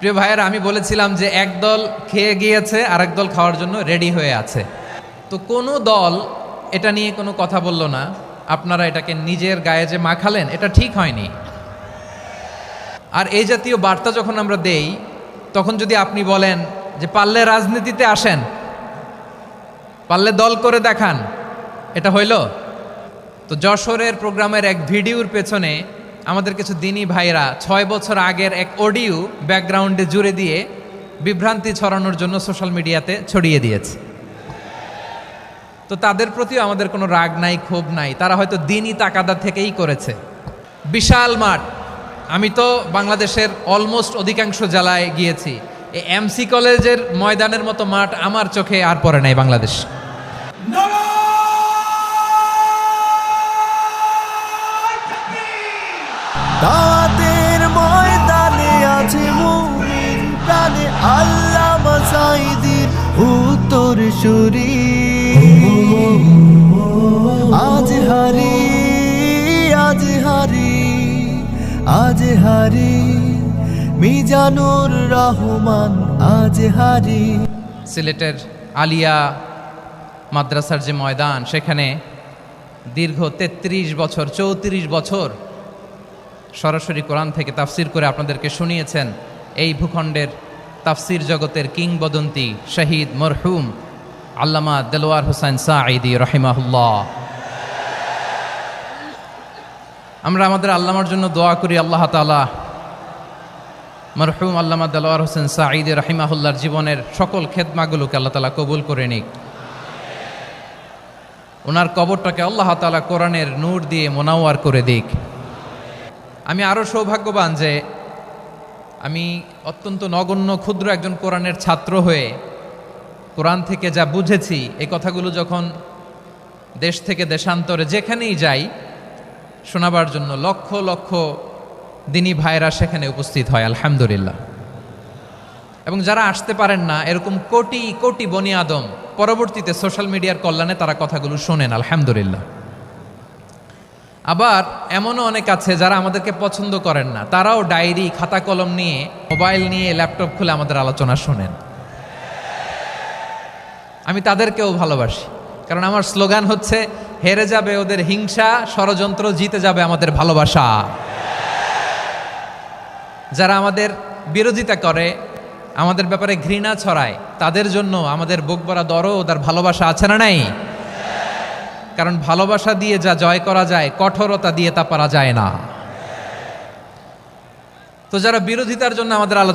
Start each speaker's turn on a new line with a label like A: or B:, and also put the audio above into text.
A: প্রিয় ভাইয়েরা, আমি বলেছিলাম যে একদল খেয়ে গিয়েছে আর একদল খাওয়ার জন্য রেডি হয়ে আছে। তো কোনো দল এটা নিয়ে কোনো কথা বলল না। আপনারা এটাকে নিজের গায়ে যে মাখালেন, এটা ঠিক হয়নি। আর এই জাতীয় বার্তা যখন আমরা দেই, তখন যদি আপনি বলেন যে পারলে রাজনীতিতে আসেন, পারলে দল করে দেখান, এটা হইল? তো যশোরের প্রোগ্রামের এক ভিডিওর পেছনে আমাদের কিছু দিনী ভাইরা 6 বছর আগের এক অডিও ব্যাকগ্রাউন্ডে জুড়ে দিয়ে বিভ্রান্তি ছড়ানোর জন্য সোশ্যাল মিডিয়াতে ছড়িয়ে দিয়েছে। তো তাদের প্রতিও আমাদের কোনো রাগ নাই, ক্ষোভ নাই। তারা হয়তো দিনই তাকাদা থেকেই করেছে। বিশাল মাঠ, আমি তো বাংলাদেশের অলমোস্ট অধিকাংশ জেলায় গিয়েছি। এই এমসি কলেজের ময়দানের মতো মাঠ আমার চোখে আর পড়ে নাই বাংলাদেশ।
B: দাওয়াতের ময়দানে আছে মুমিন প্রাণে আল্লামা সাঈদীর উত্তর সুরি। আজ হারি আজ হারি আজ হারি মিজানুর রহমান আজ হারি।
A: সিলেটের আলিয়া মাদ্রাসার যে ময়দান, সেখানে দীর্ঘ 33 বছর 34 বছর সরাসরি কোরআন থেকে তাফসির করে আপনাদেরকে শুনিয়েছেন এই ভূখণ্ডের তাফসির জগতের কিংবদন্তি শহীদ মরহুম আল্লামা দেলোয়ার হোসেন সাঈদী রাহিমাহুল্লাহ। আমরা আমাদের আল্লামার জন্য দোয়া করি, আল্লাহ তাআলা মরহুম আল্লামা দেলোয়ার হোসেন সাঈদী রাহিমাহুল্লাহর জীবনের সকল খেদমাগুলোকে আল্লাহ তাআলা কবুল করে নিক। ওনার কবরটাকে আল্লাহ তাআলা কোরআনের নূর দিয়ে মোনাওয়ার করে দিক। আমি আরও সৌভাগ্যবান যে আমি অত্যন্ত নগণ্য ক্ষুদ্র একজন কোরআনের ছাত্র হয়ে কোরআন থেকে যা বুঝেছি, এই কথাগুলো যখন দেশ থেকে দেশান্তরে যেখানেই যাই শোনাবার জন্য লক্ষ লক্ষ দিনী ভাইরা সেখানে উপস্থিত হয়, আলহামদুলিল্লাহ। এবং যারা আসতে পারেন না, এরকম কোটি কোটি বনি আদম পরবর্তীতে সোশ্যাল মিডিয়ার কল্যাণে তারা কথাগুলো শোনেন, আলহামদুলিল্লাহ। আবার এমনও অনেক আছে যারা আমাদেরকে পছন্দ করেন না, তারাও ডায়েরি খাতা কলম নিয়ে, মোবাইল নিয়ে, ল্যাপটপ খুলে আমাদের আলোচনা শোনেন। আমি তাদেরকেও ভালোবাসি, কারণ আমার স্লোগান হচ্ছে হেরে যাবে ওদের হিংসা, ষড়যন্ত্র, জিতে যাবে আমাদের ভালোবাসা। যারা আমাদের বিরোধিতা করে, আমাদের ব্যাপারে ঘৃণা ছড়ায়, তাদের জন্য আমাদের বুক ভরা দরদ আর ভালোবাসা আছে না নাই? কারণ ভালোবাসা দিয়ে যা জয় করা যায়, কঠোরতা দিয়ে তা পারা যায় না। তো যারা বিরোধিতার জন্য আমাদের আলোচনা